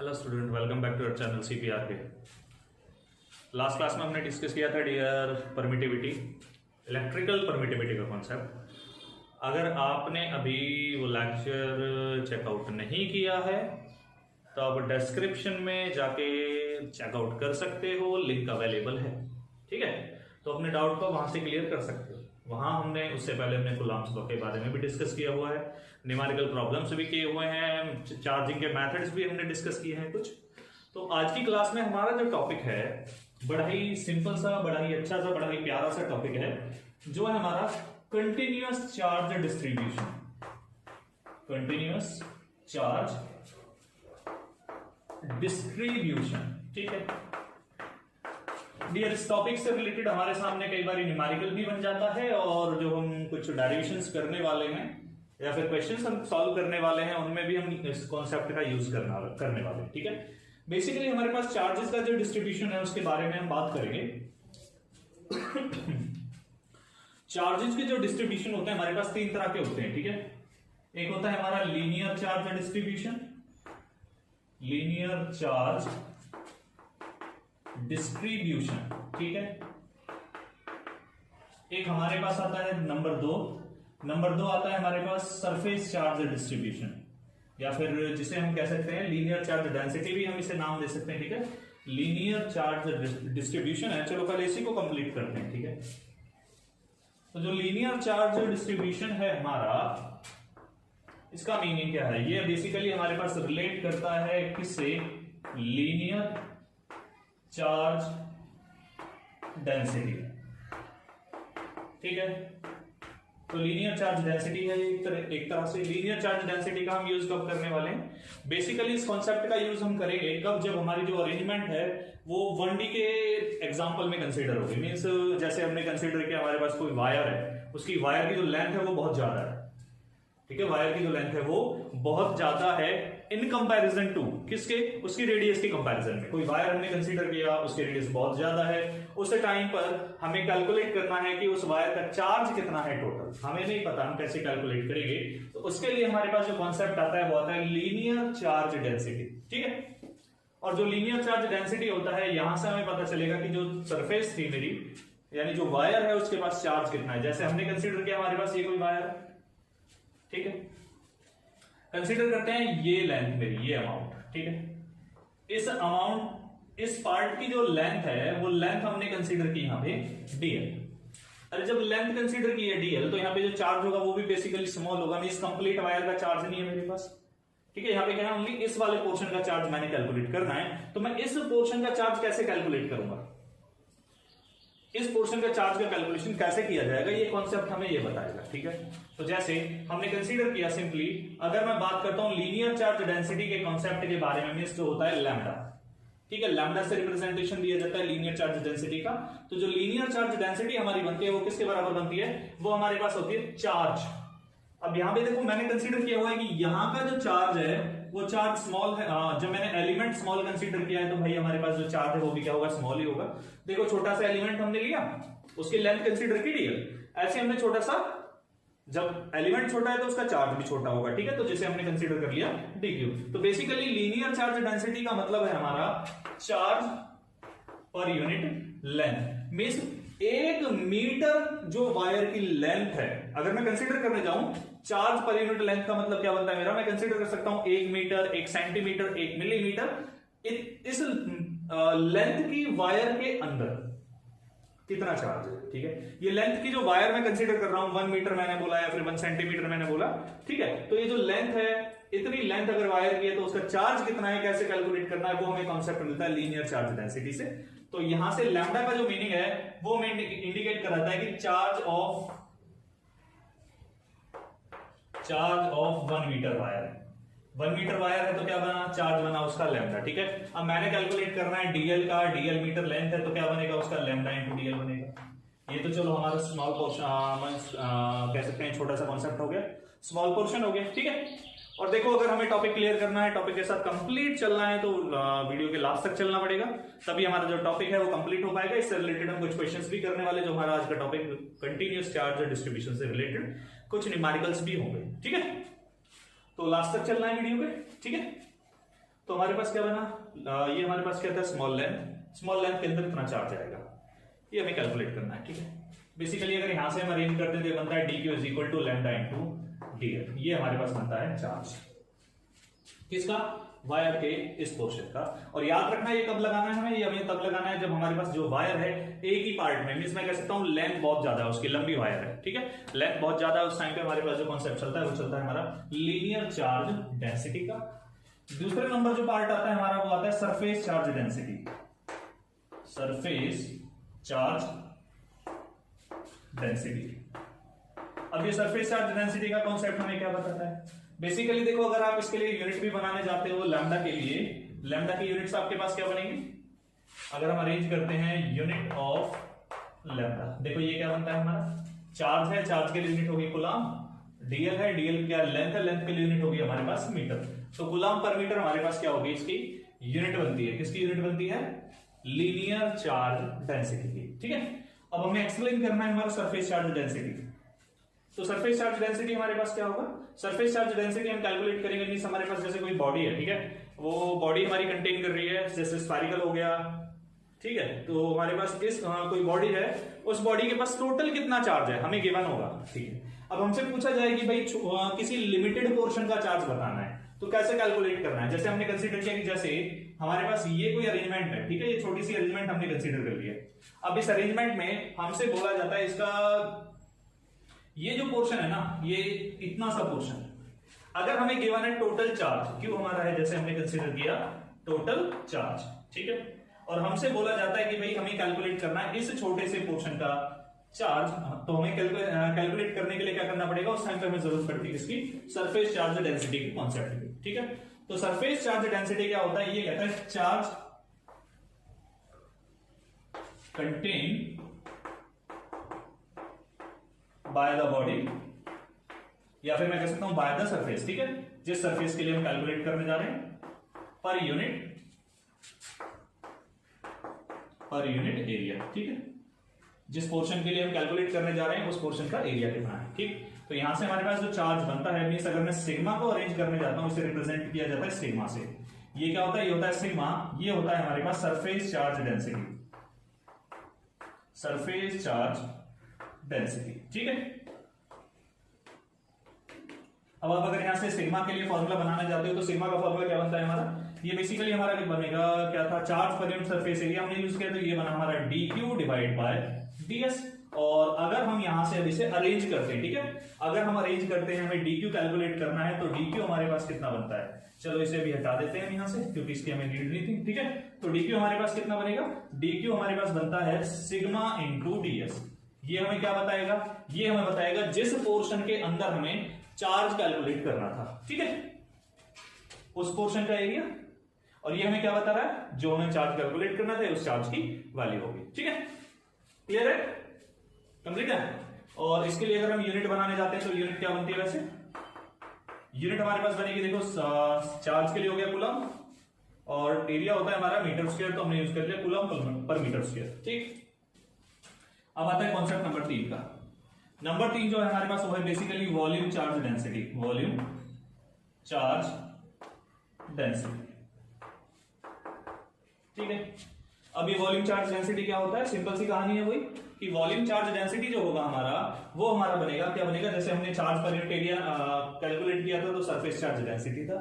Hello student, welcome back to our channel CPR के। Last class में हमने discuss किया था डियर परमिटिविटी, इलेक्ट्रिकल परमिटिविटी का कॉन्सेप्ट। अगर आपने अभी वो लेक्चर चेकआउट नहीं किया है तो आप डिस्क्रिप्शन में जाके चेकआउट कर सकते हो, लिंक अवेलेबल है। ठीक है, तो अपने डाउट को वहां से क्लियर कर सकते हो। वहां हमने उससे पहले हमने कूलम्ब्स लॉ के बारे में भी डिस्कस किया हुआ है, न्यूमेरिकल प्रॉब्लम्स भी किए हुए हैं, चार्जिंग के मेथड्स भी हमने डिस्कस किए हैं कुछ। तो आज की क्लास में हमारा जो टॉपिक है बड़ा ही सिंपल सा, बड़ा ही अच्छा सा, बड़ा ही प्यारा सा टॉपिक है, जो है हमारा continuous charge distribution. Continuous charge distribution, ठीक है डियर। इस टॉपिक से रिलेटेड हमारे सामने कई बार न्यूमेरिकल भी बन जाता है, और जो हम कुछ डेरिवेशंस करने वाले हैं या फिर क्वेश्चंस हम सॉल्व करने वाले हैं उनमें भी हम इस कॉन्सेप्ट का यूज करने वाले हैं। ठीक है, बेसिकली हमारे पास चार्जेस का जो डिस्ट्रीब्यूशन है उसके बारे में हम बात करेंगे। चार्जेस के जो डिस्ट्रीब्यूशन होते हैं हमारे पास तीन तरह के होते हैं। ठीक है, एक होता है हमारा linear charge distribution, linear charge distribution, ठीक है। एक हमारे पास आता है नंबर दो आता है हमारे पास सरफेस चार्ज डिस्ट्रीब्यूशन, या फिर जिसे हम कह सकते हैं लीनियर चार्ज डेंसिटी, भी हम इसे नाम दे सकते हैं। ठीक है, लीनियर चार्ज डिस्ट्रीब्यूशन है। चलो पहले इसी को कंप्लीट करते हैं। ठीक है, तो जो लीनियर चार्ज डिस्ट्रीब्यूशन है हमारा, इसका मीनिंग क्या है? ये बेसिकली हमारे पास रिलेट करता है किससे? Linear charge density. ठीक है, तो लीनियर चार्ज डेंसिटी है एक तरह से। लीनियर चार्ज डेंसिटी का हम यूज कब करने वाले हैं? बेसिकली इस कॉन्सेप्ट का यूज हम करेंगे कब? जब हमारी जो अरेंजमेंट है वो 1D के एग्जांपल में कंसीडर होगी। मींस जैसे हमने कंसीडर किया हमारे पास कोई वायर है, उसकी वायर की जो लेंथ है वो बहुत ज्यादा है। ठीक है, वायर की जो लेंथ है वो बहुत ज्यादा है इन कंपैरिजन टू किसके? उसकी रेडियस के कंपैरिजन में। कोई वायर हमने कंसीडर किया, उसकी रेडियस बहुत ज्यादा है, उस टाइम पर हमें कैलकुलेट करना है कि उस वायर का चार्ज कितना है टोटल। हमें नहीं पता, हम कैसे कैलकुलेट करेंगे? तो उसके लिए हमारे पास जो कॉन्सेप्ट आता है वो आता है लीनियर चार्ज डेंसिटी। ठीक है, और जो लीनियर चार्ज डेंसिटी होता है, यहां से हमें पता चलेगा कि जो सरफेस थी मेरी, यानी जो वायर है उसके पास चार्ज कितना है। जैसे हमने कंसीडर किया हमारे पास ये कोई वायर है, ठीक है, कंसीडर करते हैं ये लेंथ मेरी, ये अमाउंट। ठीक है, इस अमाउंट, इस पार्ट की जो लेंथ है वो लेंथ हमने कंसीडर की यहां पे डीएल। अरे जब लेंथ कंसीडर की है डीएल, तो यहां पे जो चार्ज होगा वो भी बेसिकली स्मॉल होगा। इस कंप्लीट वायर का चार्ज नहीं है मेरे पास। ठीक है, यहां पे क्या है, ओनली इस वाले पोर्शन का चार्ज मैंने कैलकुलेट करना है। तो मैं इस पोर्शन का चार्ज कैसे कैलकुलेट करूंगा? इस पोर्शन का चार्ज का कैलकुलेशन कैसे किया जाएगा, ये कॉन्सेप्ट हमें ये बताएगा। ठीक है, तो जैसे हमने कंसीडर किया सिंपली, अगर मैं बात करता हूं लीनियर चार्ज डेंसिटी के कॉन्सेप्ट के बारे में, जो होता है लैम्डा। ठीक है, लैम्डा से रिप्रेजेंटेशन दिया जाता है लीनियर चार्ज डेंसिटी का। तो जो लीनियर चार्ज डेंसिटी हमारी बनती है वो किसके बराबर बनती है? वो हमारे पास होती है चार्ज। अब यहां पे देखो मैंने कंसीडर किया हुआ है कि यहां का जो चार्ज है वो चार्ज स्मॉल है। जब मैंने एलिमेंट स्मॉल कंसीडर किया है तो भाई हमारे पास जो चार्ज है वो भी क्या होगा? स्मॉल ही होगा। देखो छोटा सा एलिमेंट हमने लिया, उसकी लेंथ कंसीडर की डीएल, ऐसे हमने छोटा सा, जब एलिमेंट छोटा है तो उसका चार्ज भी छोटा होगा। ठीक है, तो जिसे हमने कंसीडर कर लिया डीक्यू। तो बेसिकली लीनियर चार्ज डेंसिटी का मतलब है हमारा चार्ज पर unit length. Means 1 meter wire वायर की लेंथ है, अगर मैं कंसीडर करने जाऊं चार्ज पर यूनिट लेंथ का मतलब क्या बनता है मेरा? मैं कंसीडर कर सकता हूं 1 मीटर, 1 सेंटीमीटर, 1 मिलीमीटर। इस लेंथ की वायर के अंदर कितना चार्ज है। ठीक है, ये लेंथ की जो वायर मैं कंसीडर कर रहा हूं, 1 मीटर मैंने बोला या फिर 1 सेंटीमीटर मैंने बोला। ठीक है, तो ये जो लेंथ है, इतनी लेंथ अगर वायर की है तो उसका चार्ज कितना है, कैसे कैलकुलेट करना है, वो हमें कॉन्सेप्ट मिलता है लीनियर चार्ज डेंसिटी से। तो यहां से लैम्डा का जो मीनिंग है वो इंडिकेट कराता है कि चार्ज ऑफ 1 मीटर वायर है। 1 मीटर वायर है तो क्या बना? चार्ज बना उसका लैम्डा। ठीक है, अब मैंने कैलकुलेट करना है डीएल का, डीएल मीटर लेंथ है तो क्या बनेगा? उसका लैम्डा इंटू डीएल बनेगा। ये तो चलो हमारा स्मॉल पोर्शन कह सकते हैं, छोटा सा कॉन्सेप्ट हो गया, स्मॉल पोर्शन हो गया। ठीक है, और देखो अगर हमें टॉपिक क्लियर करना है, टॉपिक के साथ कंप्लीट चलना है, तो वीडियो के लास्ट तक चलना पड़ेगा, तभी हमारा जो टॉपिक है वो कंप्लीट हो पाएगा। इससे रिलेटेड हम कुछ क्वेश्चंस भी करने वाले, जो हमारा आज का टॉपिक कंटिन्यूअस चार्ज डिस्ट्रीब्यूशन से रिलेटेड कुछ न्यूमेरिकल्स भी होंगे। ठीक है, तो लास्ट तक चलना है वीडियो पे। ठीक है, तो हमारे पास क्या बना, ये हमारे पास क्या था, स्मॉल लेंथ के अंदर इतना चार्ज आएगा, ये हमें कैलकुलेट करना है। ठीक है, बेसिकली अगर यहां से हम अरेंज करते हैं तो बनता है dq is equal to lambda into dl, ये हमारे पास बनता है चार्ज किसका, वायर के इस पोर्शन का। और याद रखना ये कब लगाना है हमें, ये हमें तब लगाना है जब हमारे पास जो वायर है एक ही पार्ट में, मींस मैं कह सकता हूं लेंथ बहुत ज्यादा है उसकी, लंबी वायर है। ठीक है, लेंथ बहुत ज्यादा है, उस टाइम पे हमारे पास जो कॉन्सेप्ट चलता है वो चलता है हमारा लीनियर चार्ज डेंसिटी का। दूसरे नंबर जो पार्ट आता है हमारा वो आता है surface charge density, surface charge density. अब ये सरफेस चार्ज डेंसिटी का कॉन्सेप्ट हमें क्या बताता है, बेसिकली देखो अगर आप इसके लिए यूनिट भी बनाने जाते हो लैम्डा के लिए, लैम्डा की यूनिट्स आपके पास क्या बनेगी, अगर हम अरेंज करते हैं यूनिट ऑफ लैम्डा, देखो ये क्या बनता है हमारा, चार्ज है, चार्ज के लिए यूनिट होगी कूलम, डीएल है, डीएल क्या लेंथ है, लेंथ के लिए यूनिट होगी हमारे पास मीटर, तो कूलम पर मीटर हमारे पास क्या होगी, इसकी यूनिट बनती है, किसकी यूनिट बनती है, लीनियर चार्ज डेंसिटी की। ठीक है, अब हमें एक्सप्लेन करना है हमारा सरफेस चार्ज डेंसिटी। तो सरफेस चार्ज डेंसिटी हमारे पास क्या होगा, सरफेस चार्ज डेंसिटी हम कैलकुलेट करेंगे, मींस हमारे पास जैसे कोई बॉडी है, ठीक है, वो बॉडी हमारी कंटेन कर रही है, जैसे स्फेरिकल हो गया, ठीक है, तो हमारे पास इस कोई बॉडी है, उस बॉडी के पास टोटल कितना चार्ज है हमें गिवन होगा। ठीक है, अब हमसे पूछा जाए कि भाई किसी लिमिटेड पोर्शन का चार्ज बताना है, तो कैसे कैलकुलेट करना है, जैसे हमने कंसीडर किया कि जैसे हमारे पास ये कोई अरेंजमेंट है, ठीक है, ये छोटी सी अरेंजमेंट हमने कंसीडर कर लिया। अब इस अरेंजमेंट में हमसे बोला जाता है इसका ये जो पोर्शन है ना, ये इतना सा पोर्शन, अगर हमें गिवन है टोटल चार्ज, क्यों हमारा है जैसे हमने कंसीडर किया टोटल चार्ज, ठीक है, और हमसे बोला जाता है कि भाई हमें कैलकुलेट करना है इस छोटे से पोर्शन का चार्ज, तो हमें कैलकुलेट करने के लिए क्या करना पड़ेगा, उस टाइम पे हमें जरूरत पड़ती है इसकी सरफेस चार्ज डेंसिटी की कॉन्सेप्ट की। ठीक है, तो सरफेस चार्ज डेंसिटी क्या होता है, ये कहता है charge contain by the body, या फिर मैं कह सकता हूं बाय द सरफेस। ठीक है, जिस सरफेस के लिए हम कैलकुलेट करने जा रहे हैं पर यूनिट एरिया। ठीक है, जिस पोर्शन के लिए हम कैलकुलेट करने जा रहे हैं उस पोर्शन का एरिया कितना है। ठीक, तो यहां से हमारे पास जो चार्ज बनता है, मींस अगर मैं सिग्मा को अरेंज करने जाता हूं, इसे रिप्रेजेंट किया जाता है सिग्मा से। ये क्या होता है, ये होता है सिग्मा, ये होता है हमारे पास surface charge density, surface charge density. ठीक है, अब आप अगर यहां से सिग्मा के लिए फॉर्मूला बनाना चाहते हो तो सिग्मा का फॉर्मूला क्या बनता है हमारा, ये बेसिकली हमारा क्या बनेगा, क्या था, चार्ज पर यूनिट सरफेस एरिया हमने यूज किया, तो ये बना हमारा dq डिवाइड बाय ds। और अगर हम यहां से अब इसे अरेंज करते हैं, ठीक है, अगर हम अरेंज करते हैं, हमें dq कैलकुलेट करना है, तो dq हमारे पास कितना बनता है, चलो इसे भी हटा देते हैं यहां से क्योंकि इसकी हमें नीड नहीं थी। ठीक है, तो dq हमारे पास कितना बनेगा, dq हमारे पास बनता है सिग्मा इंटू ds। ये हमें क्या बताएगा, ये हमें बताएगा जिस पोर्शन के अंदर हमें चार्ज कैलकुलेट करना था, ठीक है, उस पोर्शन का एरिया, और ये हमें क्या बता रहा है, जो हमें चार्ज कैलकुलेट करना था उस चार्ज की वैल्यू होगी। ठीक है, क्लियर है, कंप्लीट है। और इसके लिए अगर हम यूनिट बनाने जाते हैं तो यूनिट क्या बनती है, वैसे यूनिट हमारे पास बनेगी, देखो चार्ज के लिए हो गया कूलम, और एरिया होता है हमारा मीटर स्क्वायर, तो हमने यूज कर लिया कूलम पर मीटर स्क्वायर। ठीक, अब आता है कॉन्सेप्ट नंबर 3 का। नंबर 3 जो है हमारे पास वो है basically volume charge density, volume charge density. ठीक है, अब ये वॉल्यूम चार्ज डेंसिटी क्या होता है, सिंपल सी कहानी है वही कि वॉल्यूम चार्ज डेंसिटी जो होगा हमारा, वो हमारा बनेगा, क्या बनेगा, जैसे हमने चार्ज पर यूनिट एरिया कैलकुलेट किया था तो सरफेस चार्ज डेंसिटी था,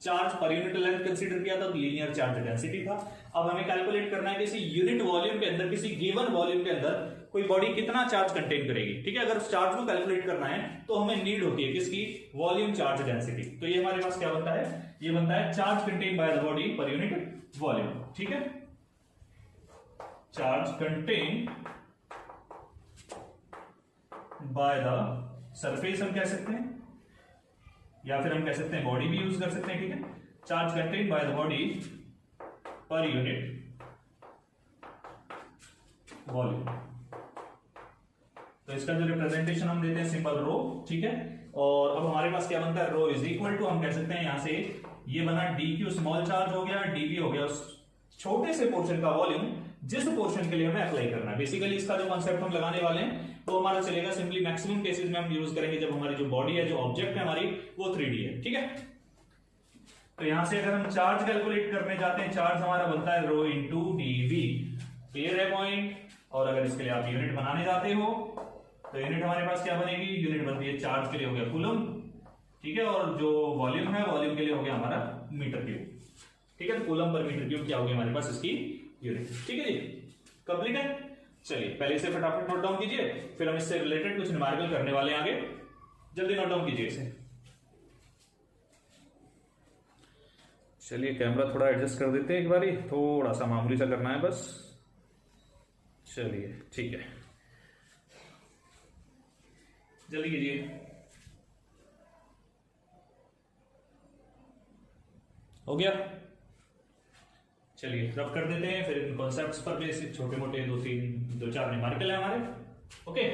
चार्ज पर यूनिट लेंथ कंसीडर किया था तो लीनियर चार्ज डेंसिटी था। अब हमें कैलकुलेट करना है किसी यूनिट वॉल्यूम के अंदर, किसी गिवन वॉल्यूम के अंदर कोई बॉडी कितना चार्ज कंटेन करेगी। ठीक है, अगर चार्ज को कैलकुलेट करना है तो हमें नीड होती है किसकी, वॉल्यूम चार्ज डेंसिटी। तो ये हमारे पास क्या बनता है, ये बनता है charge contain by the body per unit volume. ठीक है, charge contain by the surface हम कह सकते हैं, या फिर हम कह सकते हैं बॉडी भी यूज कर सकते हैं। ठीक है, charge contain by the body per unit volume. तो इसका जो रिप्रेजेंटेशन हम देते हैं सिंपल रो। ठीक है, और अब हमारे पास क्या बनता है, रो इज इक्वल टू, हम कह सकते हैं यहां से ये बना dq स्मॉल चार्ज हो गया, dv हो गया उस छोटे से पोर्शन का वॉल्यूम जिस पोर्शन के लिए हमें अप्लाई करना है। बेसिकली इसका जो कॉन्सेप्ट हम लगाने वाले हैं वो हमारा चलेगा सिंपली मैक्सिमम केसेस में हम यूज करेंगे जब हमारी जो बॉडी है, जो ऑब्जेक्ट है हमारी, वो 3D है। ठीक है, तो यहां से अगर हम चार्ज कैलकुलेट करने जाते हैं, चार्ज हमारा बनता है रो इंटू डीवी। क्लियर है पॉइंट? और अगर इसके लिए आप यूनिट बनाने जाते हो तो यूनिट हमारे पास क्या बनेगी? यूनिट बनती है चार्ज के लिए हो गया कूलम, ठीक है, और जो वॉल्यूम है वॉल्यूम के लिए हो गया हमारा मीटर क्यूब, ठीक है। कूलम पर मीटर क्यूब क्या हो गया हमारे पास इसकी यूनिट, ठीक है जी। कंप्लीट है। चलिए पहले से फटाफट नोट डाउन कीजिए, फिर हम इससे रिलेटेड कुछ न्यूमेरिकल करने वाले हैं आगे। जल्दी नोट डाउन कीजिए इसे। चलिए कैमरा थोड़ा एडजस्ट कर देते हैं एक बारी, थोड़ा सा मामूली सा करना है बस। चलिए ठीक है, जल्दी कीजिए। हो गया? चलिए रब कर देते हैं, फिर इन कॉन्सेप्ट्स पर बेसिक छोटे मोटे दो चार न्यूमेरिकल है हमारे। ओके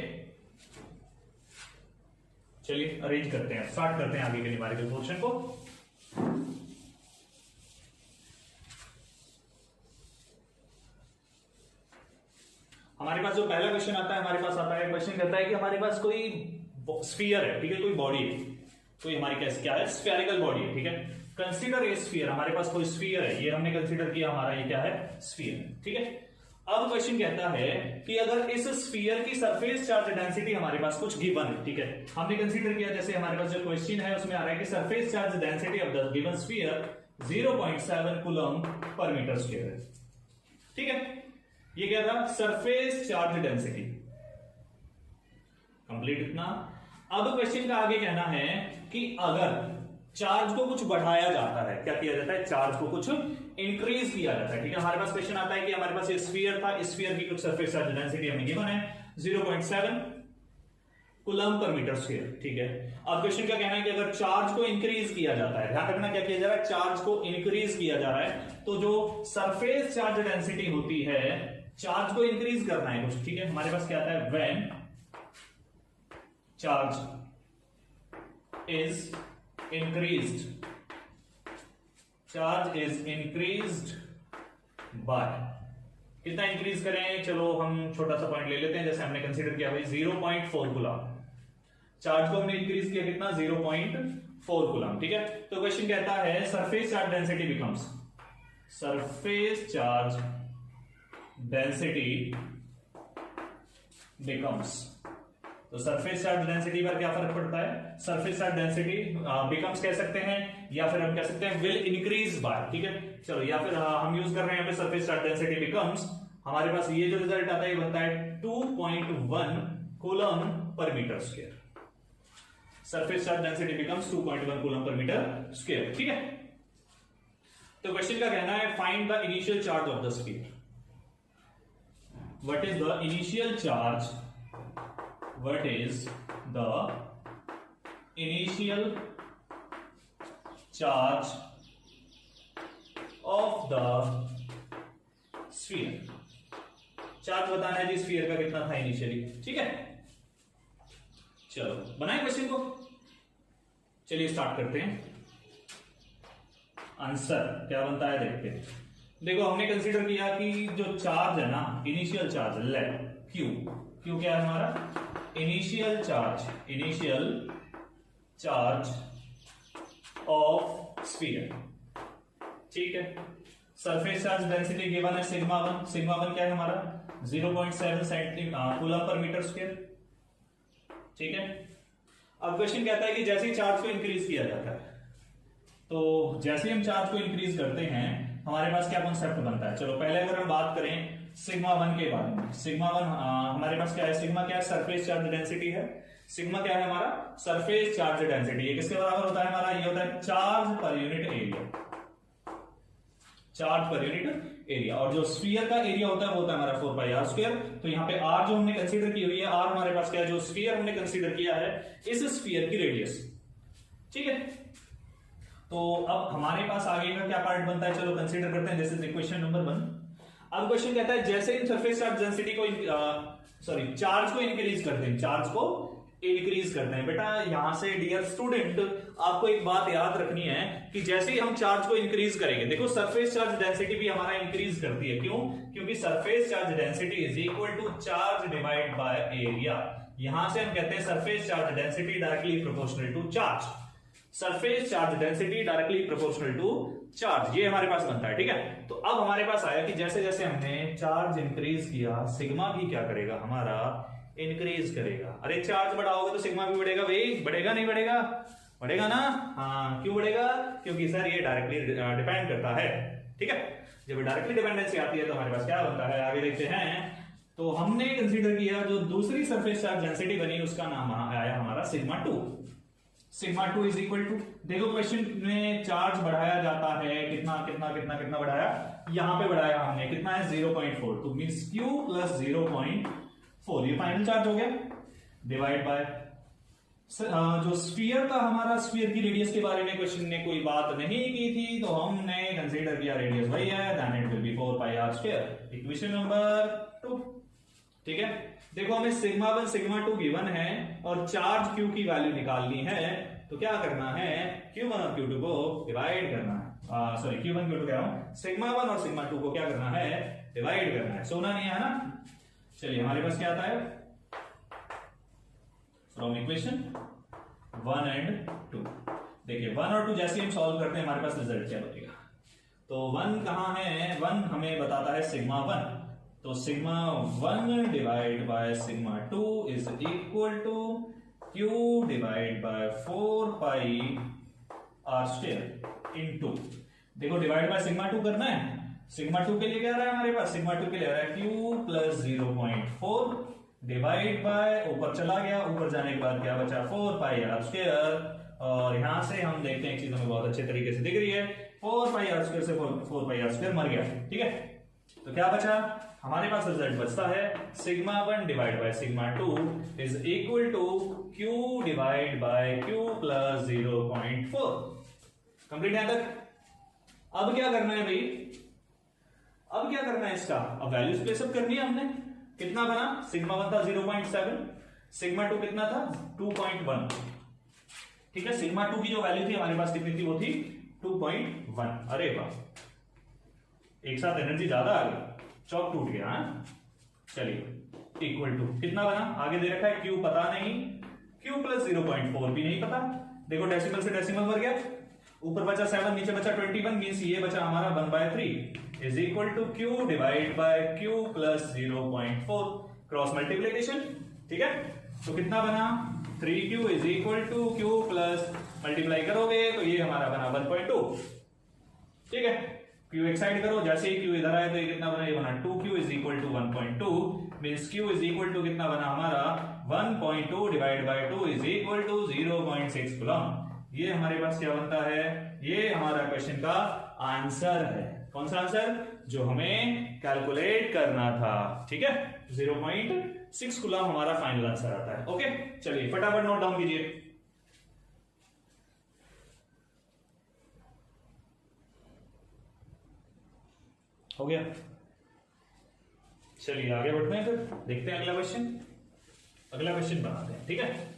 चलिए अरेंज करते हैं, स्टार्ट करते हैं आगे के न्यूमेरिकल पोर्शन को। हमारे पास जो पहला क्वेश्चन आता है, हमारे पास आता है क्वेश्चन कहता है कि हमारे पास कोई स्फीयर है, ठीक है, कोई बॉडी है, कोई हमारी कैसे क्या है, स्फेरिकल बॉडी है, ठीक है। कंसीडर ए स्फीयर, हमारे पास कोई स्फीयर है, ये हमने कंसीडर किया, हमारा ये क्या है? स्फीयर, ठीक है। अब क्वेश्चन कहता है कि अगर इस स्फीयर की सरफेस चार्ज डेंसिटी हमारे पास कुछ गिवन है, ठीक है, हमने कंसीडर किया, जैसे हमारे पास जो क्वेश्चन है उसमें आ रहा है कि surface charge density of the given sphere 0.7 coulomb per metre square है, ठीक है। ये क्या था? Surface charge density. कंप्लीट इतना। अब क्वेश्चन का आगे कहना है कि अगर चार्ज को कुछ बढ़ाया जाता है, क्या किया जाता है? चार्ज को कुछ इंक्रीज किया जाता है, ठीक है। हमारे पास क्वेश्चन आता है कि हमारे पास ये स्फीयर था, इस स्फीयर की कुछ सरफेस चार्ज डेंसिटी हमें गिवन है 0.7 कूलम पर मीटर स्क्वायर, ठीक है। अब क्वेश्चन का कहना है कि अगर चार्ज को इंक्रीज किया जाता है, ध्यान रखना क्या किया जा रहा है? चार्ज को इंक्रीज किया जा रहा है, तो जो सरफेस चार्ज डेंसिटी होती है, चार्ज को इंक्रीज करना है कुछ, ठीक है। हमारे पास क्या आता है? When charge is increased, charge is increased by, कितना इंक्रीज करें? चलो हम छोटा सा पॉइंट ले लेते हैं, जैसे हमने कंसीडर किया भाई 0.4 कूलम, चार्ज को हमने इंक्रीज किया कितना? 0.4 कूलम, ठीक है। तो क्वेश्चन कहता है surface charge density becomes, surface charge density becomes, तो सरफेस चार्ज डेंसिटी पर क्या फर्क पड़ता है? सरफेस चार्ज डेंसिटी बिकम्स कह सकते हैं, या फिर हम कह सकते हैं विल इंक्रीज बाय, ठीक है। चलो या फिर हम यूज कर रहे हैं यहाँ पे सरफेस चार्ज डेंसिटी बिकम्स, हमारे पास ये जो रिजल्ट आता है ये बनता है 2.1 coulomb per metre square. Surface charge density becomes 2.1 coulomb per metre square, ठीक है। तो क्वेश्चन का कहना है find the initial charge of the sphere. What is the initial charge? What is the initial charge of the sphere? Charge बताना है जी sphere का कितना था इनिशियली, ठीक है। चलो बनाए क्वेश्चन को, चलिए स्टार्ट करते हैं। आंसर क्या बनता है देखते हैं। देखो हमने कंसीडर किया कि जो चार्ज है ना, इनिशियल चार्ज लेट क्यू क्या है हमारा? इनिशियल चार्ज ऑफ स्फीयर, ठीक है। सरफेस चार्ज डेंसिटी गिवन है सिग्मा वन क्या है हमारा? 0.7 कूलम पर मीटर स्क्वायर, ठीक है। अब क्वेश्चन कहता है कि जैसे ही चार्ज को इंक्रीज किया जाता है, तो जैसे ही हम चार्ज को इंक्रीज करते हैं हमारे पास क्या कॉन्सेप्ट बनता है? चलो पहले अगर हम बात करें सिग्मा वन के बारे में, सिग्मा वन हमारे पास क्या है? सिग्मा क्या है? सरफेस चार्ज डेंसिटी है। सिग्मा क्या है हमारा? Surface charge density. ये किसके बराबर होता है हमारा? ये होता है चार्ज पर यूनिट एरिया, चार्ज पर यूनिट एरिया। और जो स्फीयर का एरिया होता है वो होता है हमारा 4πr²। तो यहाँ पे r जो हमने कंसीडर की हुई है, r हमारे पास क्या है? जो स्फीयर हमने कंसीडर किया है, इस स्फीयर की रेडियस, ठीक है। तो अब हमारे पास आगे का क्या पार्ट बनता है? चलो कंसीडर करते हैं। This is equation number 1। अब क्वेश्चन कहता है जैसे इन सरफेस चार्ज डेंसिटी को चार्ज को इंक्रीज करते हैं, चार्ज को इंक्रीज करते हैं। बेटा यहां से डियर स्टूडेंट आपको एक बात याद रखनी है कि जैसे ही हम चार्ज को इंक्रीज करेंगे, देखो सरफेस चार्ज डेंसिटी भी हमारा इंक्रीज करती है। क्यों? क्योंकि surface charge density is equal to charge divide by area. यहां से हम कहते हैं surface charge density directly proportional to charge. Surface charge density directly proportional to charge, ये हमारे पास बनता है। ठीक है, तो अब हमारे पास आया कि जैसे जैसे हमने चार्ज इंक्रीज किया, सिग्मा भी क्या करेगा हमारा, इंक्रीज करेगा। अरे चार्ज बढ़ाओगे तो सिग्मा भी बढ़ेगा भाई, बढ़ेगा नहीं बढ़ेगा, बढ़ेगा ना। हाँ, क्यों बढ़ेगा, क्योंकि सर ये डायरेक्टली डिपेंड करता है। ठीक है, जब डायरेक्टली डिपेंडेंसी आती है तो हमारे पास क्या बनता है, आगे देखते हैं। तो हमने कंसीडर किया जो दूसरी सरफेस चार्ज डेंसिटी बनी उसका नाम आया हमारा sigma 2। Sigma 2 is equal to, देखो क्वेश्चन में चार्ज बढ़ाया जाता है, कितना कितना कितना कितना बढ़ाया, यहां पे बढ़ाया हमने, कितना है 0.4, तो मींस Q प्लस 0.4, ये फाइनल चार्ज हो गया, डिवाइड बाय जो स्फीयर का हमारा, स्फीयर की रेडियस के बारे में क्वेश्चन ने कोई बात नहीं की थी, तो हमने कंसीडर किया रेडियस वही है, then it will be 4πr², equation number 2। ठीक है, देखो हमें सिग्मा 1 सिग्मा 2 गिवन है और चार्ज Q की वैल्यू निकालनी है, तो क्या करना है, Q1 और Q2 को डिवाइड करना है, सॉरी Q1 Q2 कह रहा हूं, सिग्मा 1 और सिग्मा 2 को क्या करना है, डिवाइड करना है, सोना नहीं है ना। चलिए हमारे पास क्या आता है, फ्रॉम इक्वेशन 1 एंड 2, देखिए 1 और 2 जैसे हम सॉल्व करते हैं हमारे पास रिजल्ट क्या बनेगा। तो 1 कहां है, 1 हमें बताता है सिग्मा 1, तो sigma 1 divide by sigma 2 is equal to Q divide by 4πr² into, देखो डिवाइड बाय सिग्मा 2 करना है, सिग्मा 2 के लिए क्या आ रहा है हमारे पास, सिग्मा 2 के लिए आ रहा है Q प्लस 0.4 डिवाइड बाय, ऊपर चला गया, ऊपर जाने के बाद क्या बचा 4πr², और यहां से हम देखते हैं एक चीज हमें बहुत अच्छे तरीके से दिख रही है, 4πr² से 4πr² मर गया। ठीक है, तो क्या बचा हमारे पास, रिजल्ट बचता है sigma 1 divide by sigma 2 is equal to Q divide by Q plus 0.4। Complete यहां तक। अब क्या करना है भाई, अब क्या करना है इसका, अब वैल्यूज प्लेसअप करनी है हमने। कितना बना, सिग्मा 1 था 0.7, सिग्मा 2 कितना था 2.1। ठीक है, सिग्मा 2 की जो वैल्यू थी हमारे पास कितनी थी, वो थी 2.1। अरे वाह, एक साथ एनर्जी ज्यादा आ गई, चौक टूट गया। चलिए इक्वल टू कितना बना, आगे दे रखा है Q पता नहीं, Q प्लस 0.4 भी नहीं पता, देखो डेसिमल से डेसिमल भर गया, ऊपर बचा 7 नीचे बचा 21, मींस ये बचा हमारा 1/3 is equal to Q divide by Q plus 0.4, cross multiplication. ठीक है, तो कितना बना 3Q is equal to Q plus, multiply करोगे तो ये हमारा बना 1.2। ठीक है, Q एक साइड करो, जैसे ही Q इधर आए तो ये कितना बना, ये बना 2Q is equal to 1.2, means Q is equal to कितना बना हमारा 1.2 divide by 2 is equal to 0.6 coulomb. ये हमारे पास क्या बनता है, ये हमारा क्वेश्चन का आंसर है। कौन सा आंसर, जो हमें कैलकुलेट करना था। ठीक है, 0.6 कूलम हमारा फाइनल आंसर आता है। ओके, चलिए फटाफट नोट डाउन कीजिए। हो गया, चलिए आगे बढ़ते हैं, फिर देखते हैं अगला क्वेश्चन, अगला क्वेश्चन बनाते हैं। ठीक है,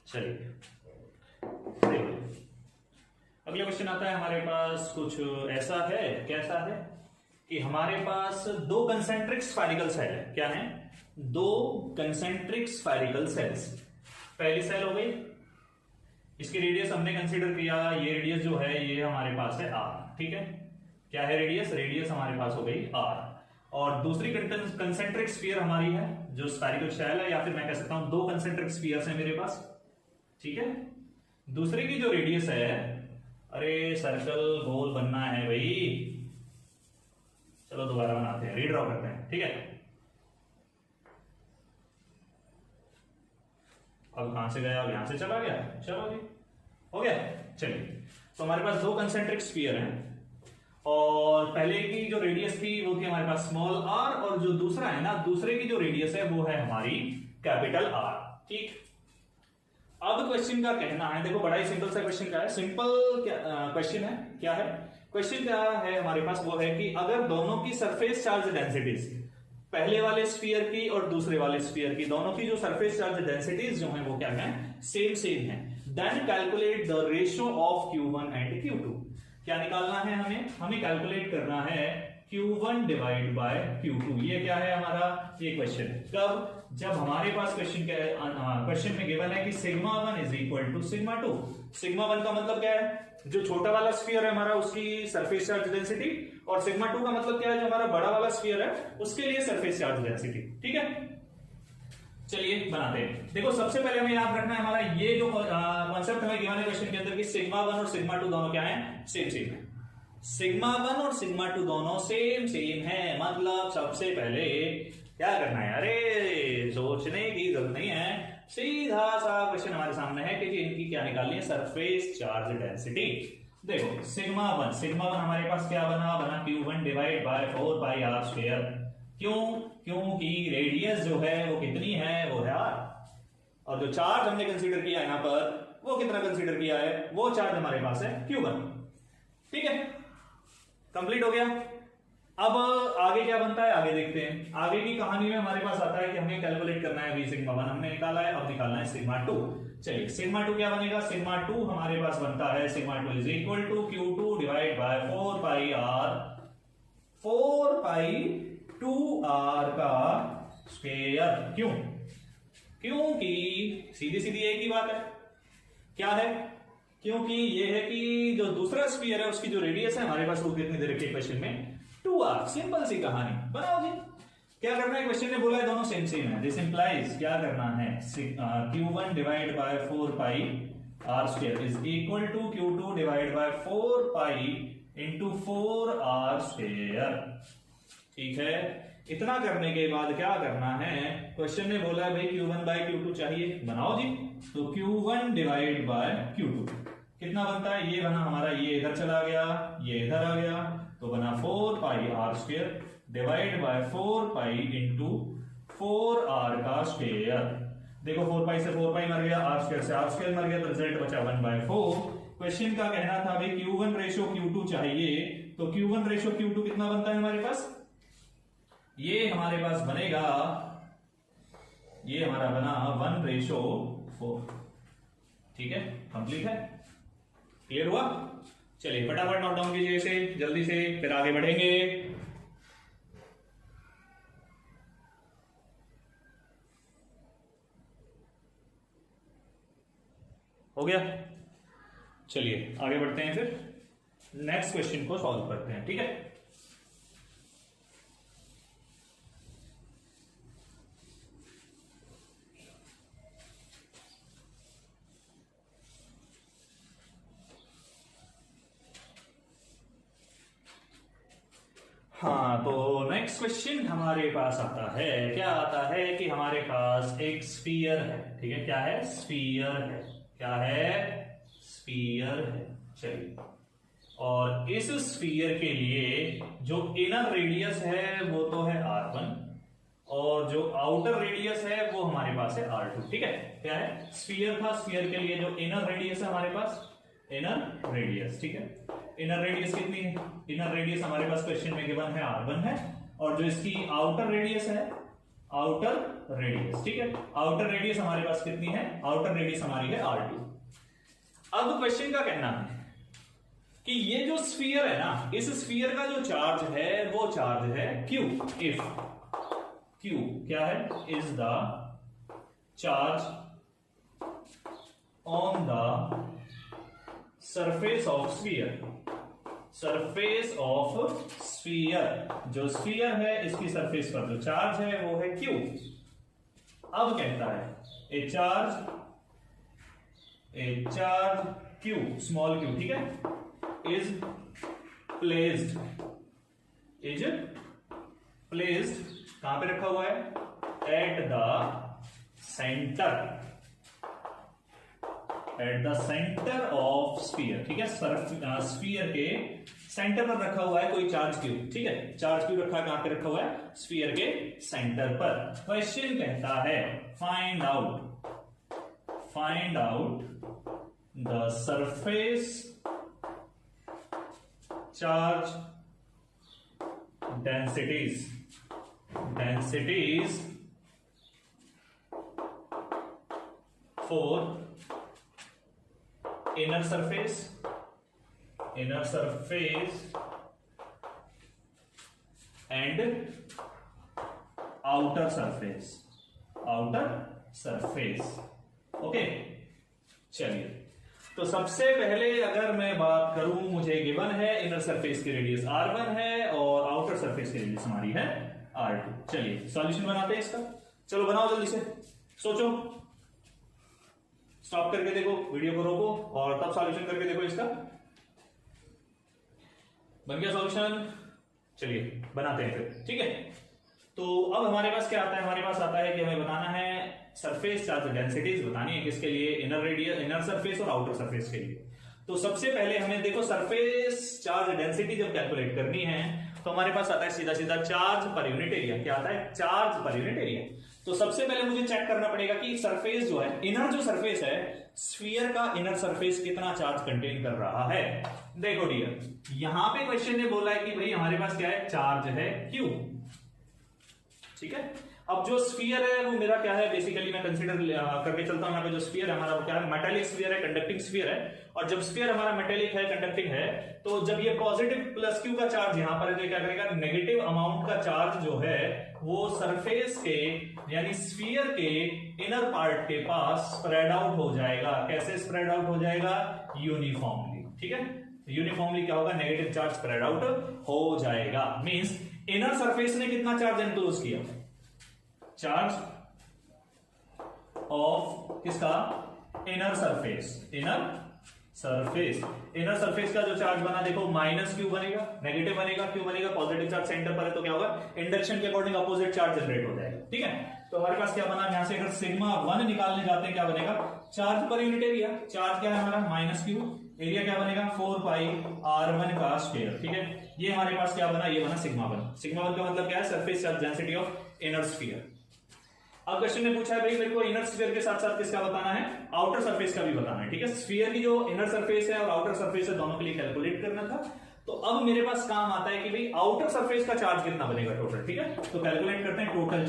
चलिए अगला क्वेश्चन आता है हमारे पास, कुछ ऐसा है, कैसा है कि हमारे पास दो कंसेंट्रिक स्फेरिकल सेल है। क्या है, दो कंसेंट्रिक स्फेरिकल सेल्स। पहली सेल हो गई, इसकी रेडियस हमने कंसीडर किया, ये रेडियस जो है ये हमारे पास है r। ठीक है, क्या है रेडियस, रेडियस हमारे पास हो गई r। और दूसरी कंसेंट्रिक स्फीयर हमारी है, जो स्फेरिकल शेल है, या फिर मैं कह सकता हूं दो कंसेंट्रिक स्फीयर्स है मेरे पास। ठीक है, दूसरे की जो रेडियस है, अरे सर्कल गोल बनना है भाई, चलो दोबारा बनाते हैं, रीड्रॉ करते हैं। ठीक है, अब कहां से गया, अब यहां से चला गया, चलो जी हो गया। चलिए, तो हमारे पास दो कंसेंट्रिक स्फीयर हैं, और पहले की जो रेडियस थी वो थी हमारे पास स्मॉल r, और जो दूसरा है ना, दूसरे की जो रेडियस है वो है हमारी कैपिटल R। ठीक, अब क्वेश्चन का कहना है, देखो बड़ा ही सिंपल सा क्वेश्चन का है, सिंपल क्वेश्चन है। क्या है क्वेश्चन, क्या है हमारे पास, वो है कि अगर दोनों की सरफेस चार्ज डेंसिटीज, पहले वाले स्फीयर की और दूसरे वाले स्फीयर की, दोनों की जो सरफेस चार्ज डेंसिटीज जो है वो क्या है, सेम है, then calculate the ratio of Q1 and Q2। क्या निकालना है हमें कैलकुलेट करना है Q1 डिवाइड बाय Q2। ये क्या है हमारा ये क्वेश्चन, कब, जब हमारे पास क्वेश्चन में गिवन है कि sigma 1 is equal to sigma 2। Sigma 1 का मतलब क्या है, जो छोटा वाला स्फीयर है हमारा उसकी सरफेस चार्ज डेंसिटी, और सिग्मा 2 का मतलब क्या है, जो हमारा बड़ा वाला स्फीयर है उसके लिए सरफेस चार्ज डेंसिटी। ठीक है, चलिए बनाते हैं। देखो सबसे पहले हमें याद रखना है हमारा ये जो कॉन्सेप्ट हमें गिवन है क्वेश्चन के अंदर कि सिग्मा 1 और सिग्मा 2 दोनों क्या है, सेम सेम है। सिग्मा 1 और सिग्मा 2 दोनों सेम सेम है, मतलब सबसे पहले क्या करना है, अरे सोचने की जरूरत नहीं है, सीधा सा क्वेश्चन हमारे सामने है कि इनकी क्या निकालनी है, सरफेस चार्ज डेंसिटी। देखो सिग्मा 1 हमारे पास क्या बना Q1 divide by 4 pi r square. क्यों, क्योंकि रेडियस जो है वो कितनी है, वो है r, और जो चार्ज हमने कंसीडर किया यहाँ पर वो कितना कंसीडर किया है, वो चार्ज हमारे पास है Q1। ठीक है, कंप्लीट हो गया। अब आगे क्या बनता है, आगे देखते हैं। आगे की कहानी में हमारे पास आता है कि हमें कैलकुलेट करना है v सिग्मा 1 हमने निकाला है, अब निकालना है सिग्मा 2। चलिए सिग्मा 2 क्या बनेगा, सिग्मा 2 हमारे पास बनता है sigma 2 is equal to Q2 divide by 4 pi r, 4 pi 2r का स्क्वायर। क्यों, क्योंकि सीधी सीधी एक ही बात है, क्या है, क्योंकि ये है कि जो दूसरा स्फीयर है उसकी जो रेडियस है हमारे पास वो कितनी दे रखी है क्वेश्चन में, 2r। सिंपल सी कहानी, बनाओ जी। क्या करना है, क्वेश्चन ने बोला है दोनों सेम सेम है, दिस इंप्लाइज क्या करना है, Q1 divide by 4 pi r square is equal to Q2 divide by 4 pi into 4r square. ठीक है, इतना करने के बाद क्या करना है, क्वेश्चन ने बोला है भाई Q1 बाय Q2 चाहिए, बनाओ जी। तो Q1 डिवाइड बाय Q2 कितना बनता है, ये बना हमारा, ये इधर चला गया, ये इधर आ गया, तो बना 4 pi r square divide by 4 pi into 4r का स्क्वायर। देखो 4 पाई से 4 पाई मर गया, r स्क्वायर से r स्क्वायर मर गया, तो रिजल्ट बचा 1/4। क्वेश्चन का कहना था भाई Q1 रेशो Q2 चाहिए, तो Q1 रेशो Q2 कितना बनता है हमारे पास, ये हमारे पास बनेगा, ये हमारा बना 1/4। ठीक है, कंप्लीट है, क्लियर हुआ। चलिए फटाफट नोट डाउन कीजिए इसे जल्दी से, फिर आगे बढ़ेंगे। हो गया, चलिए आगे बढ़ते हैं, फिर नेक्स्ट क्वेश्चन को सॉल्व करते हैं। ठीक है, हाँ, तो नेक्स्ट क्वेश्चन हमारे पास आता है, क्या आता है कि हमारे पास एक स्फीयर है। ठीक है, क्या है, स्फीयर है, क्या है, स्फीयर है। चलिए, और इस स्फीयर के लिए जो इनर रेडियस है वो तो है r1, और जो आउटर रेडियस है वो हमारे पास है r2। ठीक है, क्या है, स्फीयर था, स्फीयर के लिए जो इनर रेडियस है हमारे पास, इनर रेडियस। ठीक है, इनर रेडियस कितनी है, इनर रेडियस हमारे पास क्वेश्चन में गिवन है r1 है, और जो इसकी आउटर रेडियस है, आउटर रेडियस, ठीक है, आउटर रेडियस हमारे पास कितनी है, आउटर रेडियस हमारी है r2। अब क्वेश्चन का कहना है कि ये जो स्फीयर है ना, इस स्फीयर का जो चार्ज है वो चार्ज है q। इफ q क्या है, is the charge on the surface of sphere, surface of sphere, जो स्फीयर है इसकी सरफेस पर जो चार्ज है वो है q। अब कहता है ए चार्ज q, स्मॉल q, ठीक है, इज प्लेस्ड कहां पे रखा हुआ है, at the centre of sphere. ठीक है, स्फीयर के सेंटर पर रखा हुआ है कोई चार्ज क्यू। ठीक है, चार्ज क्यू रखा है, कहां पे रखा हुआ है, स्फीयर के सेंटर पर। क्वेश्चन कहता है find out the surface charge densities for inner surface inner surface and outer surface, okay. चलिए, तो सबसे पहले अगर मैं बात करूं, मुझे गिवन है इनर सरफेस की रेडियस r1 है और आउटर सरफेस की रेडियस हमारी है r2। चलिए सॉल्यूशन बनाते हैं इसका। चलो बनाओ जल्दी से, सोचो, स्टॉप करके देखो, वीडियो को रोको और तब सॉल्यूशन करके देखो इसका। बन गया सॉल्यूशन? चलिए बनाते हैं फिर, ठीक है। तो अब हमारे पास क्या आता है, हमारे पास आता है कि हमें बताना है सरफेस चार्ज डेंसिटीज बतानी है, किसके लिए, इनर सरफेस और आउटर सरफेस के लिए। तो सबसे पहले हमें देखो सरफेस चार्ज डेंसिटी जब कैलकुलेट करनी है तो हमारे पास आता है सीधा सीधा चार्ज पर यूनिट एरिया। क्या आता है? चार्ज पर यूनिट एरिया। तो सबसे पहले मुझे चेक करना पड़ेगा कि सरफेस जो है, इनर जो सरफेस है, स्फीयर का इनर सरफेस कितना चार्ज कंटेन कर रहा है। देखो डियर, यहां पे क्वेश्चन ने बोला है कि भाई हमारे पास क्या है, चार्ज है Q, ठीक है। अब जो स्फीयर है वो मेरा क्या है, बेसिकली मैं कंसीडर करके चलता हूं, यहाँ पे जो स्फीयर है हमारा वो क्या है, मेटेलिक स्फीयर है, कंडक्टिंग स्फीयर है। और जब स्फीयर हमारा मेटेलिक है, कंडक्टिंग है, तो जब ये पॉजिटिव प्लस Q का चार्ज यहां पर है तो क्या करेगा, नेगेटिव अमाउंट का चार्ज जो है वो सरफेस के यानी स्फीयर के इनर पार्ट के पास स्प्रेड आउट हो जाएगा। कैसे स्प्रेड आउट हो जाएगा? यूनिफॉर्मली, ठीक है। यूनिफॉर्मली क्या होगा, नेगेटिव चार्ज स्प्रेड आउट हो जाएगा। मींस इनर सरफेस ने कितना चार्ज एनक्लोज किया, चार्ज ऑफ किसका, इनर सरफेस, इनर सरफेस का जो चार्ज बना देखो माइनस Q बनेगा, नेगेटिव बनेगा, Q बनेगा, पॉजिटिव चार्ज सेंटर पर है तो क्या होगा, इंडक्शन के अकॉर्डिंग अपोजिट चार्ज जनरेट हो जाएगा, ठीक है। तो हमारे पास क्या बना, यहां से अगर सिग्मा 1 निकालने जाते हैं क्या बनेगा, चार्ज पर यूनिट एरिया। चार्ज क्या है हमारा, माइनस Q, एरिया क्या बनेगा, 4 पाई r1 का स्क्वायर, ठीक है। ये हमारे पास क्या बना, ये बना सिग्मा 1। सिग्मा 1 का मतलब क्या है, surface charge density of inner sphere. अब क्वेश्चन ने पूछा है भाई मेरे को इनर स्फीयर के साथ साथ किसका बताना है, आउटर सरफेस का भी बताना है, ठीक है। स्फीयर की जो इनर सरफेस है और आउटर सरफेस है दोनों के लिए कैलकुलेट करना था। तो अब मेरे पास काम आता है कि भाई आउटर सरफेस का चार्ज कितना बनेगा टोटल, ठीक है। तो कैलकुलेट करते हैं टोटल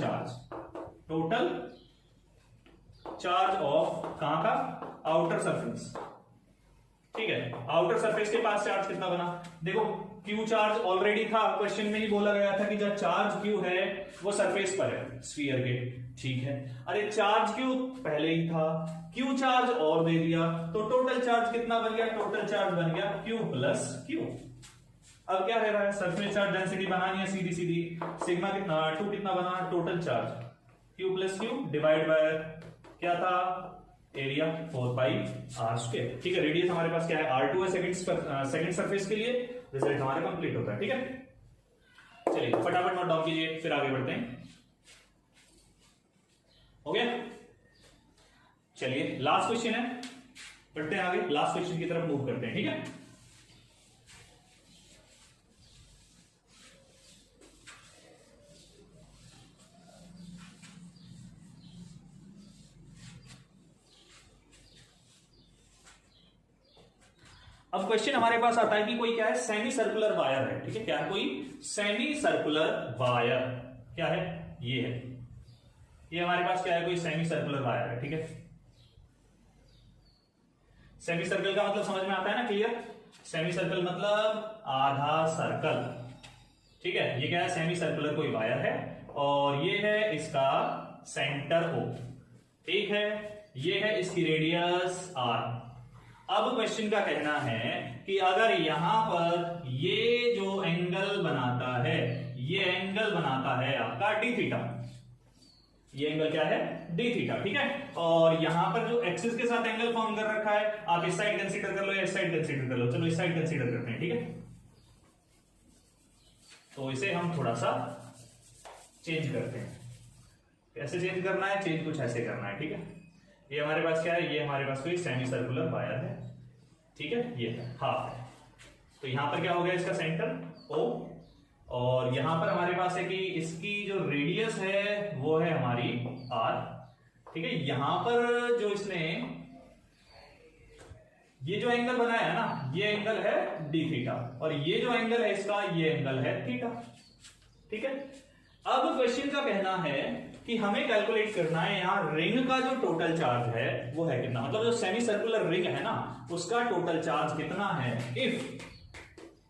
चार्ज ऑफ कहां का, आउटर सरफेस, ठीक है। आउटर सरफेस के पास चार्ज कितना बना, देखो Q चार्ज ऑलरेडी था, क्वेश्चन में ही बोला गया था कि जो चार्ज Q है वो सरफेस पर है स्फीयर के, ठीक है। अरे चार्ज Q पहले ही था, Q चार्ज और दे दिया, तो टोटल चार्ज कितना बन गया, टोटल चार्ज बन गया Q प्लस Q। अब क्या रह रहा है, सरफेस चार्ज डेंसिटी बनानी है सीधी सीधी, सिग्मा कितना 2 कितना बना, total charge Q plus Q divide bye क्या था, एरिया 4 पाई r स्क्वायर, ठीक है। रेडियस हमारे पास क्या है, r2 है सेकंड सरफेस के लिए, रिजल्ट हमारा कंप्लीट होता है, ठीक है। चलिए फटाफट नोट डाउन कीजिए, फिर आगे बढ़ते हैं, हो गया। चलिए लास्ट क्वेश्चन है, बढ़ते हैं आगे, लास्ट क्वेश्चन की तरफ मूव करते हैं, ठीक है। अब क्वेश्चन हमारे पास आता है कि कोई क्या है, सेमी सर्कुलर वायर है, ठीक है। क्या है, कोई सेमी सर्कुलर वायर, क्या है, ये है, ये हमारे पास क्या है, कोई सेमी सर्कुलर वायर है, ठीक है। सेमी सर्कल का मतलब समझ में आता है ना, क्लियर। सेमी सर्कल मतलब आधा सर्कल, ठीक है। ये क्या है, सेमी सर्कुलर कोई वायर है और ये है इसका सेंटर O, ठीक है। ये है इसकी रेडियस R। अब क्वेश्चन का कहना है कि अगर यहां पर ये जो एंगल बनाता है, ये एंगल बनाता है आपका d थीटा, ये एंगल क्या है, d थीटा, ठीक है। और यहां पर जो एक्सिस के साथ एंगल फॉर्म कर रखा है, आप इस साइड कंसीडर कर लो या इस साइड कंसीडर कर लो, चलो इस साइड कंसीडर करते हैं, ठीक है। तो इसे हम थोड़ा सा चेंज करते हैं, कैसे चेंज करना है, चेंज कुछ ऐसे करना है, ठीक है। ये हमारे पास क्या है, ये हमारे पास कोई सेमी सर्कुलर वायर है, ठीक है, ये हाफ है। तो यहां पर क्या हो गया, इसका सेंटर O, और यहां पर हमारे पास है कि इसकी जो रेडियस है वो है हमारी R, ठीक है। यहां पर जो इसने ये जो एंगल बनाया है ना, ये एंगल है d थीटा, और ये जो एंगल है इसका, ये एंगल है थीटा, ठीक है। अब क्वेश्चन का कहना है कि हमें कैलकुलेट करना है यहां रिंग का जो टोटल चार्ज है वो है कितना, मतलब जो सेमी सर्कुलर रिंग है ना उसका टोटल चार्ज कितना है। If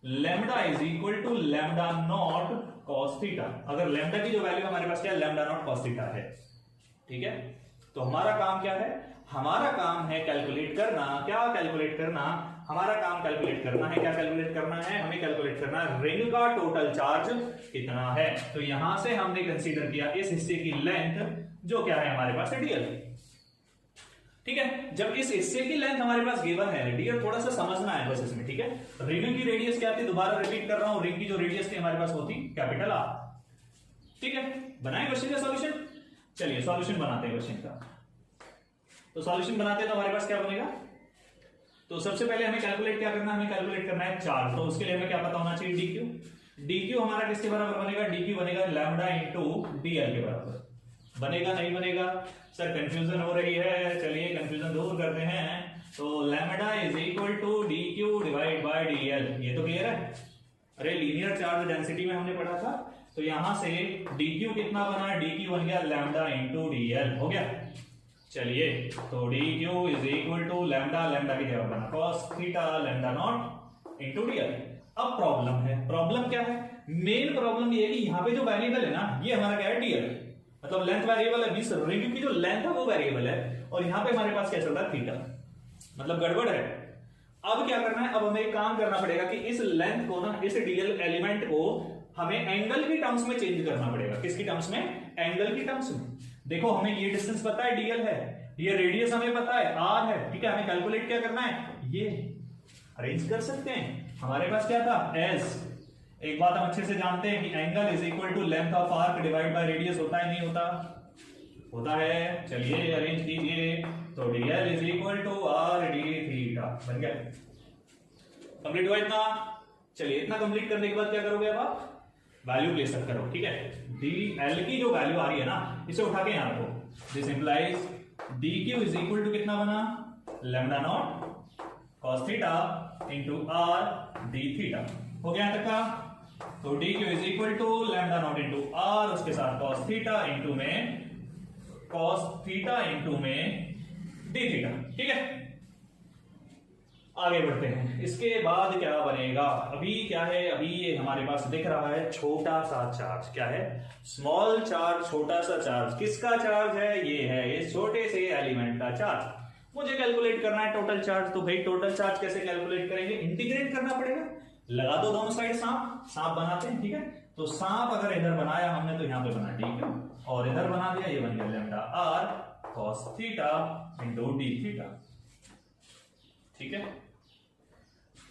lambda is equal to lambda naught cos theta. अगर लैम्डा की जो वैल्यू हमारे पास क्या है, लैम्डा नॉट कॉस थीटा है, ठीक है। तो हमारा काम क्या है, हमारा काम है कैलकुलेट करना, क्या कैलकुलेट करना, हमारा काम कैलकुलेट करना है, क्या कैलकुलेट करना है, हमें कैलकुलेट करना है रिंग का टोटल चार्ज कितना है। तो यहां से हमने कंसीडर किया इस हिस्से की लेंथ, जो क्या है हमारे पास है डीएल, ठीक है। जब इस हिस्से की लेंथ हमारे पास गिवन है, डीएल थोड़ा सा समझना है बस इसमें, ठीक है। रिंग की रेडियस क्या थी, दोबारा रिपीट कर रहा हूं, रिंग की जो रेडियस थी हमारे पास होती कैपिटल आर, ठीक है। बनाए क्वेश्चन का सॉल्यूशन, चलिए सॉल्यूशन बनाते हैं क्वेश्चन का। तो सॉल्यूशन बनाते हैं तो हमारे पास क्या बनेगा, तो सबसे पहले हमें कैलकुलेट क्या करना है, हमें कैलकुलेट करना है चार्ज। तो उसके लिए हमें क्या पता होना चाहिए, डीक्यू। डीक्यू हमारा किसके बराबर बनेगा, डीक्यू बनेगा लैम्डा इनटू डीएल के बराबर। बनेगा नहीं बनेगा सर, कंफ्यूजन हो रही है, चलिए कंफ्यूजन दूर करते हैं। तो lambda is equal to dq divide by dl, ये तो क्लियर है। अरे लीनियर चार्ज डेंसिटी में हमने पढ़ा था, तो यहां से dq कितना बना, dq बन गया लैम्डा इंटू डीएल, हो गया। चलिए तो dq is equal to lambda, lambda की जगह बना cos theta lambda naught into dl. अब प्रॉब्लम है, प्रॉब्लम क्या है, मेन प्रॉब्लम ये है कि यहाँ पे जो वेरिएबल है ना, ये हमारा क्या है डीएल, मतलब लेंथ वेरिएबल है, मींस रिंग की जो लेंथ है वो वेरिएबल है, और यहाँ पे हमारे पास क्या चल रहा है थीटा, मतलब गड़बड़ है। अब क्या करना है, अब हमें एक काम करना पड़ेगा कि इस लेंथ को ना, इस डीएल एलिमेंट को हमें एंगल की टर्म्स में चेंज करना पड़ेगा। किसकी टर्म्स में, एंगल की टर्म्स में। देखो हमें ये डिस्टेंस पता है डीएल है, ये रेडियस हमें पता है आर है, ठीक है। हमें कैलकुलेट क्या करना है, ये अरेंज कर सकते हैं। हमारे पास क्या था एस, एक बात हम अच्छे से जानते हैं कि angle is equal to length of arc divide by radius, होता है नहीं होता, होता है। चलिए अरेंज कीजिए, तो dl is equal to r d theta बन गया। कंप्लीट हुआ इतना। चलिए इतना कंप्लीट करने के बाद क्या करोगे, अब आप वैल्यू प्लेस करो, ठीक है। डी एल की जो वैल्यू आ रही है ना, इसे उठा के यहां रखो। This implies d q is equal to कितना बना, lambda naught cos theta into r d theta, हो गया यहां तक का। तो d q is equal to lambda naught into r, उसके साथ कॉस थीटा इंटू में कॉस थीटा इंटू में डी थीटा, ठीक है। आगे बढ़ते हैं, इसके बाद क्या बनेगा, अभी क्या है, अभी ये हमारे पास दिख रहा है छोटा सा चार्ज, क्या है, स्मॉल चार्ज, छोटा सा चार्ज। किसका चार्ज है, ये है इस छोटे से एलिमेंट का चार्ज। मुझे कैलकुलेट करना है टोटल चार्ज, तो भाई टोटल चार्ज कैसे कैलकुलेट करेंगे, इंटीग्रेट करना पड़ेगा। लगा दो दोनों साइड सांप, सांप बनाते हैं, ठीक है। तो सांप अगर इधर बनाया हमने, तो यहां पे बना डी क्यू, और इधर बना दिया, ये बन गया lambda r cos theta into d theta, ठीक है।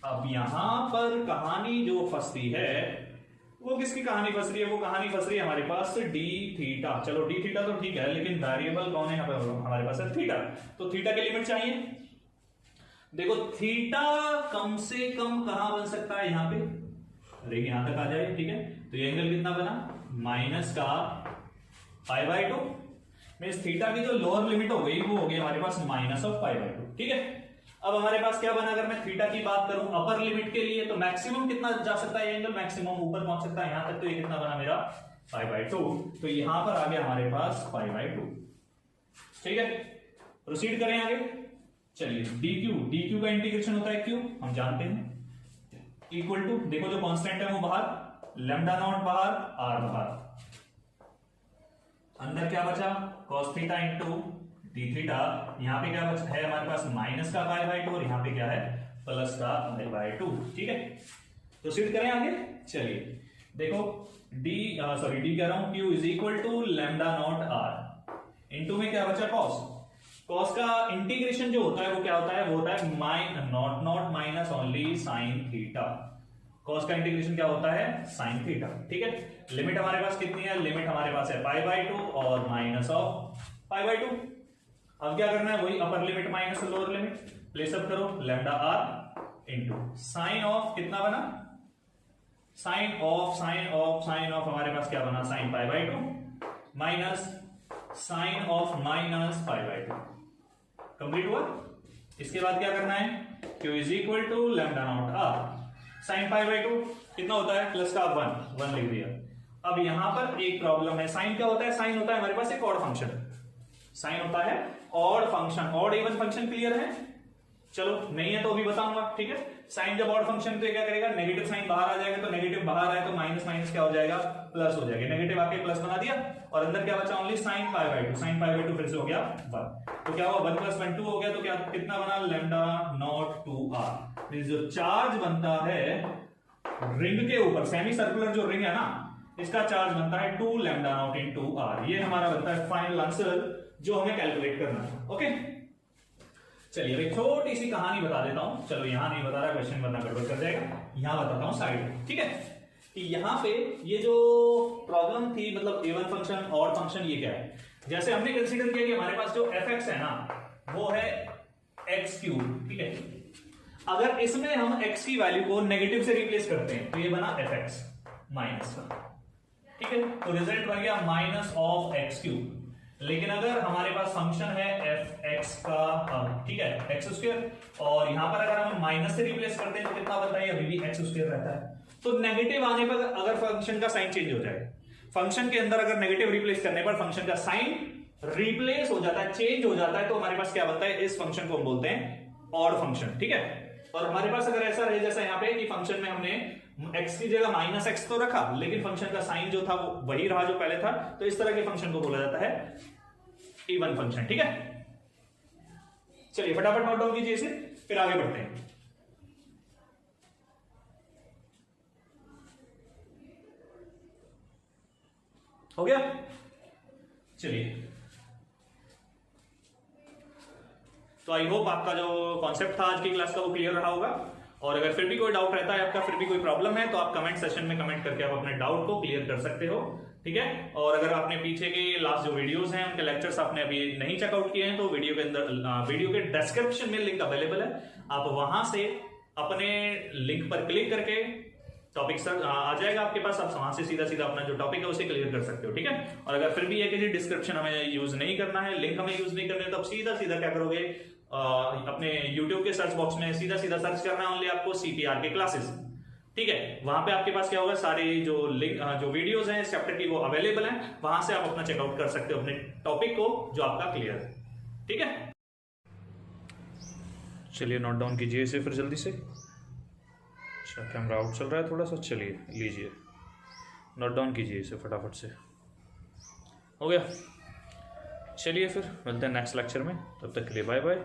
अब यहां पर कहानी जो फंसती है, वो किसकी कहानी फंस रही है, वो कहानी फंस रही है हमारे पास डी थीटा। चलो डी थीटा तो ठीक है, लेकिन वेरिएबल कौन है हमारे पास है थीटा, तो थीटा की लिमिट चाहिए। देखो थीटा कम से कम कहां बन सकता है, यहां पे, अरे यहां तक आ जाए, ठीक है। तो ये एंगल कितना बना, माइनस का पाई बाय 2, मींस थीटा की जो लोअर लिमिट हो गई वो हो गई हमारे पास माइनस ऑफ पाई बाय 2, ठीक है। अब हमारे पास क्या बना, अगर मैं थीटा की बात करूं अपर लिमिट के लिए, तो मैक्सिमम कितना जा सकता है एंगल, मैक्सिमम ऊपर पहुंच सकता है यहां तक, तो ये कितना बना मेरा पाई बाय 2, तो यहां पर आ गया हमारे पास पाई बाय 2, ठीक है। प्रोसीड करें आगे, चलिए dq का इंटीग्रेशन होता है क्यू, हम जानते हैं, इक्वल टू, देखो जो कांस्टेंट है वो बाहर, लैम्डा नॉट बाहर, आर बाहर, अंदर क्या बचा cos theta into d theta, यहाँ पे क्या बचा है हमारे पास माइनस का पाई बाय 2, और यहाँ पे क्या है प्लस का पाई बाय 2, ठीक है। प्रोसीड करें आगे, चलिए देखो डी कह रहा हूं, q is equal to lambda naught r, into में क्या बचा cos, cos का इंटीग्रेशन जो होता है वो क्या होता है, वो होता है not minus only sine theta. cos का इंटीग्रेशन क्या होता है, साइन थीटा, ठीक है। लिमिट हमारे पास कितनी है, लिमिट हमारे पास है पाई बाय 2 और माइनस ऑफ पाई बाय 2। अब क्या करना है, वही upper limit minus lower limit, place up करो, lambda R into sine of कितना बना, साइन ऑफ हमारे पास क्या बना, sine pi by 2 minus sine of minus pi by 2, complete हुआ। इसके बाद क्या करना है, q is equal to lambda naught R, sine pi by 2 कितना होता है, प्लस का 1 लिख दिया। अब यहां पर एक प्रॉब्लम है, साइन क्या होता है, साइन होता है हमारे पास एक ऑड फंक्शन, साइन होता है odd function, odd even function clear है, चलो नहीं है तो अभी बताऊंगा, ठीक है। साइन जब ऑड फंक्शन तो क्या करेगा, नेगेटिव साइन बाहर आ जाएगा, तो नेगेटिव बाहर आए तो माइनस माइनस क्या हो जाएगा, प्लस हो जाएगा। नेगेटिव आके प्लस बना दिया और अंदर क्या बचा, only sign pi by 2। Sign pi by 2 फिर से हो गया 1, तो क्या हुआ 1 + 1 2 हो गया, तो क्या कितना बना, लैम्डा नॉट 2r। जो चार्ज बनता है रिंग के ऊपर, सेमी सर्कुलर जो रिंग है ना, इसका चार्ज बनता है 2 लैम्डा नॉट इन 2r। ये हमारा बनता है फाइनल आंसर जो हमें कैलकुलेट करना है। ओके, चलिए भाई छोटी सी कहानी बता देता हूं। चलो यहां नहीं बता रहा, क्वेश्चन बनना गड़बड़ कर जाएगा, यहां बताता हूं साइड में, ठीक है। कि यहां पे ये जो प्रॉब्लम थी, मतलब इवन फंक्शन ऑड फंक्शन, ये क्या है, जैसे हमने कंसीडर किया कि हमारे पास जो fx है ना वो है x3, ठीक है। अगर इसमें हम x की वैल्यू को नेगेटिव से रिप्लेस करते हैं तो ये बना fx माइनस, ठीक है। तो रिजल्ट बन गया माइनस ऑफ x3। लेकिन अगर हमारे पास फंक्शन है fx का, ठीक है, x2, और यहां पर अगर हम माइनस से रिप्लेस करते हैं तो कितना बनता है, अभी भी x2 रहता है। तो नेगेटिव आने पर अगर फंक्शन का साइन चेंज हो जाए, फंक्शन के अंदर अगर नेगेटिव रिप्लेस करने पर फंक्शन का साइन रिप्लेस हो जाता है, चेंज हो जाता है, तो हमारे पास क्या बनता है, इस फंक्शन को हम बोलते हैं ऑड फंक्शन, ठीक है। और हमारे पास अगर ऐसा रहे जैसा यहाँ पे कि फंक्शन में हमने x की जगह -x तो रखा, लेकिन फंक्शन का साइन जो था वो वही रहा जो पहले था, तो इस तरह के फंक्शन को बोला जाता है इवन फंक्शन, ठीक है। चलिए फटाफट नोट डाउन कीजिए इसे, फिर आगे बढ़ते हैं। हो गया, चलिए। तो आई होप आपका जो कॉन्सेप्ट था आज की क्लास का वो क्लियर रहा होगा। और अगर फिर भी कोई डाउट रहता है आपका, फिर भी कोई प्रॉब्लम है, तो आप कमेंट सेशन में कमेंट करके आप अपने डाउट को क्लियर कर सकते हो, ठीक है। और अगर आपने पीछे के लास्ट जो वीडियोस हैं उनके लेक्चर्स आपने अभी नहीं चेकआउट किए हैं तो वीडियो के अंदर, वीडियो के डिस्क्रिप्शन में लिंक अवेलेबल है, आप वहां से अपने लिंक पर क्लिक करके टॉपिक सर आ जाएगा आपके पास, आप वहां से सीधा सीधा अपना जो टॉपिक है उसे क्लियर कर सकते हो, ठीक है। और अगर फिर भी है कि जी डिस्क्रिप्शन हमें यूज नहीं करना है, लिंक हमें यूज नहीं करना है, तो आप सीधा सीधा क्या करोगे, अपने YouTube के सर्च बॉक्स में सीधा सीधा सर्च करना है ओनली आपको CPR के क्लासेस, ठीक है। वहां पे आपके पास क्या होगा, सारे जो लिंक जो वीडियोस हैं इस चैप्टर की वो अवेलेबल हैं, वहां से आप अपना चेकआउट कर सकते हो अपने टॉपिक को जो आपका क्लियर है, ठीक है। चलिए नोट डाउन कीजिए इसे फिर जल्दी से। अच्छा कैमरा आउट चल रहा है थोड़ा सा, चलिए लीजिए नोट डाउन कीजिए इसे फटाफट से। हो गया, चलिए फिर मिलते हैं नेक्स्ट लेक्चर में, तब तक के लिए बाय बाय।